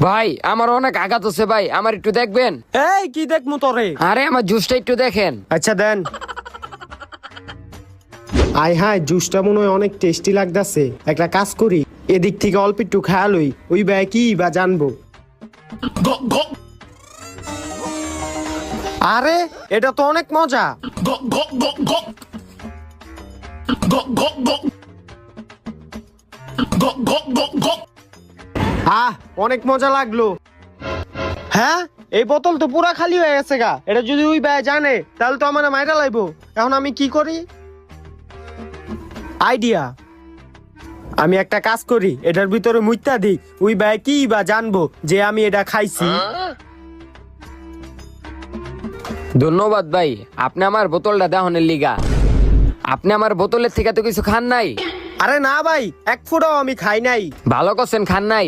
ভাই আমার অনেক আঘাত হচ্ছে ভাই, আমার একটু দেখবেন? এই কি দেখমু তোরে? আরে আমার জুসটা একটু দেখেন। আচ্ছা দেন। আয় হায়, জুসটা মনে হয় অনেক টেস্টি লাগতাছে। একটা কাজ করি, এদিক থেকে অল্প একটু খেয়াল হই, ওই ভাই কি বা জানবো। আরে এটা তো অনেক মজা। অনেক মজা লাগলো। হ্যাঁ, এই বোতল তো পুরা খালি হয়ে গেছে গা। এটা যদি ওই ভাই জানে তাহলে তো আমার মাইরা লাইবো। এখন আমি কি করি? আইডিয়া, আমি একটা কাজ করি, এটার ভিতরে মুইতা দিই, ওই ভাই কি বা জানবো যে আমি এটা খাইছি। ধন্যবাদ ভাই, আপনি আমার বোতলটা দেহনের লিগা। আপনি আমার বোতলের থেকে তো কিছু খান নাই? আরে না ভাই, এক ফুটাও আমি খাই নাই। ভালো করছেন, খান নাই।